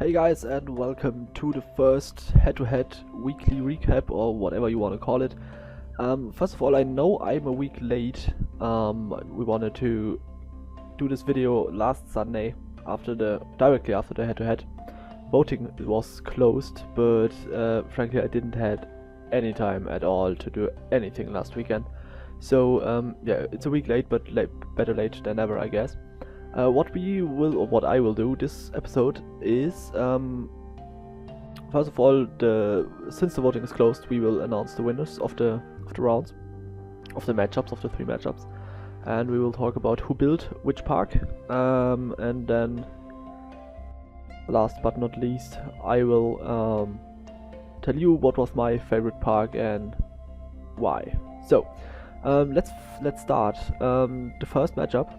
Hey guys, and welcome to the first head-to-head weekly recap, or whatever you want to call it. First of all, I know I'm a week late. We wanted to do this video last Sunday directly after the head-to-head. Voting was closed, but frankly I didn't had any time at all to do anything last weekend. So yeah, it's a week late, but better late than never, I guess. What I will do this episode is, first of all, since the voting is closed, we will announce the winners of the rounds, of the matchups, of the 3 matchups, and we will talk about who built which park, and then, last but not least, I will tell you what was my favorite park and why. So, let's start. The first matchup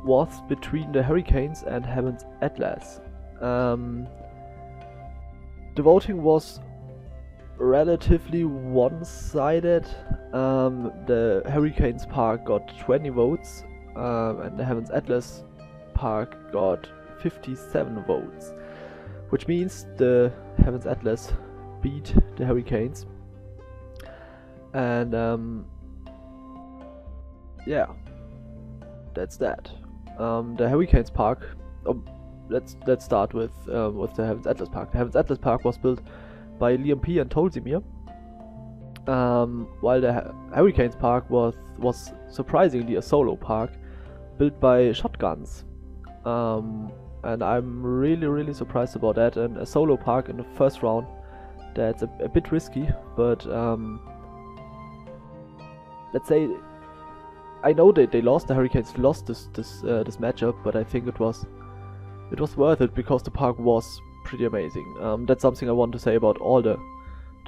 was between the Hurricanes and Heaven's Atlas. The voting was relatively one-sided. The Hurricanes park got 20 votes, and the Heaven's Atlas park got 57 votes, which means the Heaven's Atlas beat the Hurricanes. And yeah, that's that. The Hurricanes park. Let's start with the Heaven's Atlas park. The Heaven's Atlas park was built by Liam P and Tolzimir, while the Hurricanes park was surprisingly a solo park built by Shotguns, and I'm really surprised about that. And a solo park in the first round, that's a bit risky, but let's say, I know they lost. The Hurricanes lost this matchup, but I think it was worth it because the park was pretty amazing. That's something I want to say about all the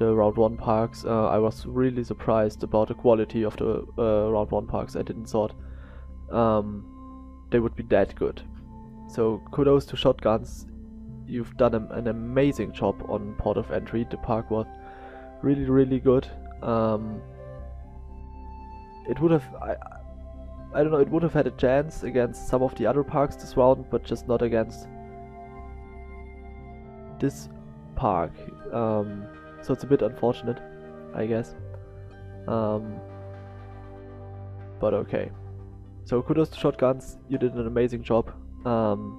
round 1 parks. I was really surprised about the quality of the round 1 parks. I didn't thought they would be that good. So kudos to Shotguns. You've done an amazing job on port of entry. The park was really good. It would have, I don't know, it would have had a chance against some of the other parks this round, but just not against this park. So it's a bit unfortunate, I guess. But okay. So kudos to Shotguns, you did an amazing job. I'm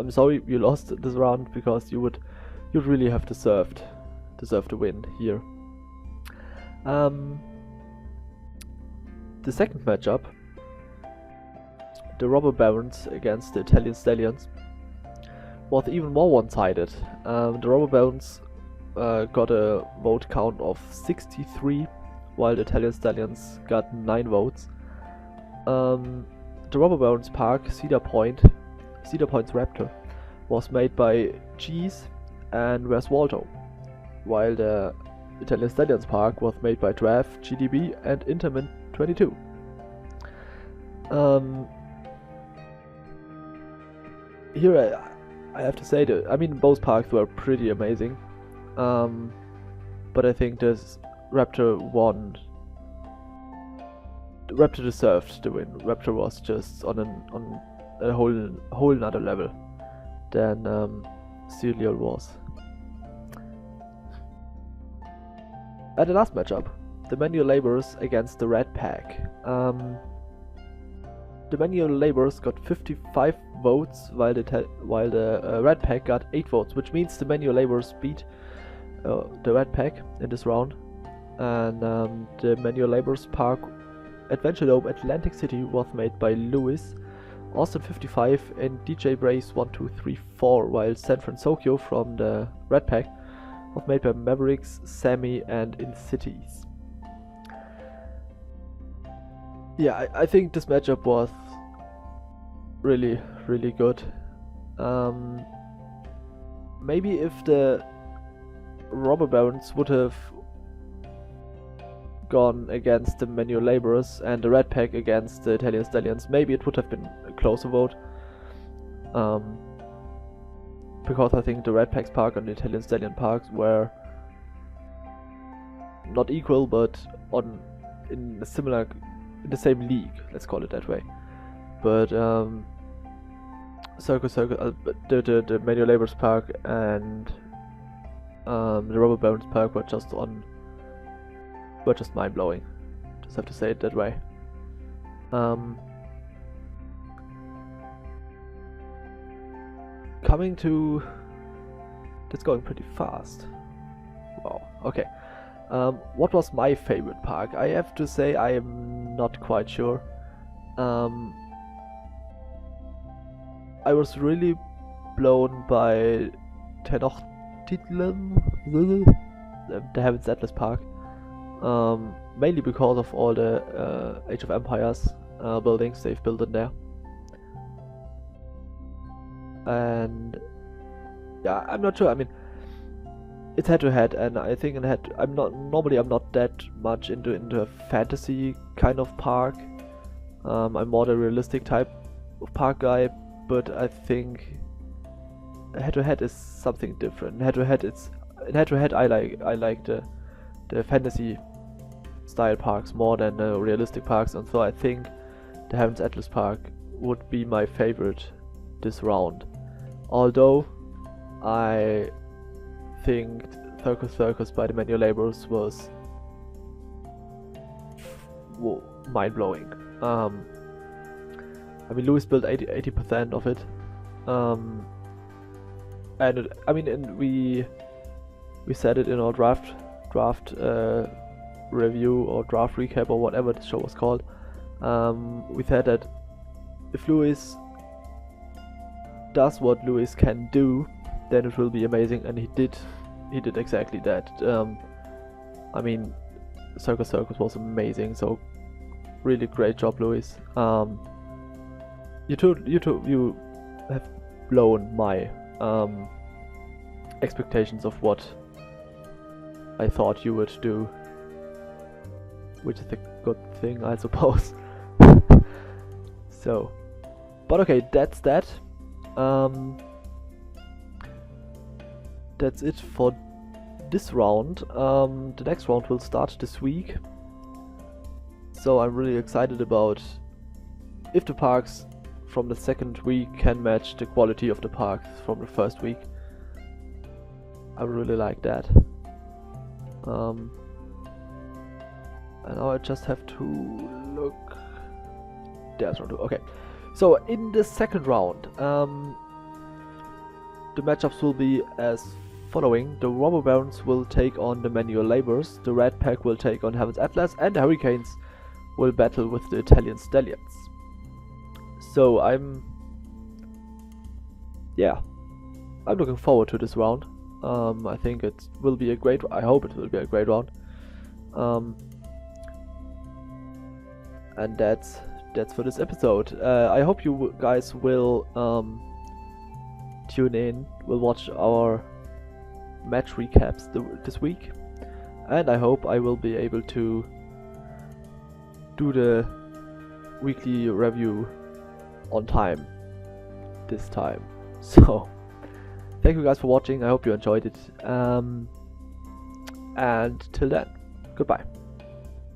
sorry you lost this round, because you'd really have deserved the win here. The second matchup, the Robber Barons against the Italian Stallions, was even more one-sided. The Robber Barons got a vote count of 63, while the Italian Stallions got 9 votes. The Robber Barons park, Cedar Point's Raptor, was made by Cheese and Where's Waldo, while the Italian Stallions park was made by Draft, GDB and Intermin 22. Here I have to say that, I mean, both parks were pretty amazing, but I think this Raptor won. Raptor deserved the win. Raptor was just on a whole another level than Cereal was. At the last matchup, the Manual Laborers against the Red Pack. The Manual Laborers got 55 votes, while the Red Pack got 8 votes, which means the Manual Laborers beat the Red Pack in this round. And the Manual Laborers park Adventure Dome Atlantic City was made by Lewis, Austin 55 and DJ Brace 1234, while San Francisco from the Red Pack was made by Mavericks, Sammy and In Cities. Yeah, I think this matchup was really good. Maybe if the Robber Barons would have gone against the Manual Laborers and the Red Pack against the Italian Stallions, maybe it would have been a closer vote. Because I think the Red Pack's park and the Italian Stallion parks were not equal, but in the same league, let's call it that way. But the manual laborers perk and the rubber barons perk were just mind blowing. Just have to say it that way. Coming to, that's going pretty fast. Wow. Okay. What was my favorite park? I have to say I am not quite sure. I was really blown by Tenochtitlan, the Heaven's Atlas Park, mainly because of all the Age of Empires buildings they've built in there. And yeah, I'm not sure. I mean, it's head to head, and I think I'm not that much into a fantasy kind of park. I'm more the realistic type of park guy, but I think head to head is something different. Head to head, I like the fantasy style parks more than the realistic parks, and so I think the Heaven's Atlas Park would be my favorite this round. Although I think Circus by the Manual Laborers was mind blowing. I mean, Lewis built 80% of it, and we said it in our draft review or draft recap or whatever the show was called. We said that if Lewis does what Lewis can do, then it will be amazing, and he did exactly that. I mean, Circus was amazing, so really great job, Lewis. You have blown my expectations of what I thought you would do, which is a good thing, I suppose. So, but okay, that's that. That's it for this round. The next round will start this week, so I'm really excited about if the parks from the second week can match the quality of the parks from the first week. I really like that. And now I just have to look. There's round 2. Okay, so in the second round, the matchups will be as following. The Robber Barons will take on the Manual Laborers, the Red Pack will take on Heaven's Atlas, and the Hurricanes will battle with the Italian Stallions. So I'm looking forward to this round. I think it will be a great. I hope it will be a great round. And that's for this episode. I hope you guys will tune in. We'll watch our match recaps this week, and I hope I will be able to do the weekly review on time this time. So thank you guys for watching. I hope you enjoyed it, and till then, goodbye.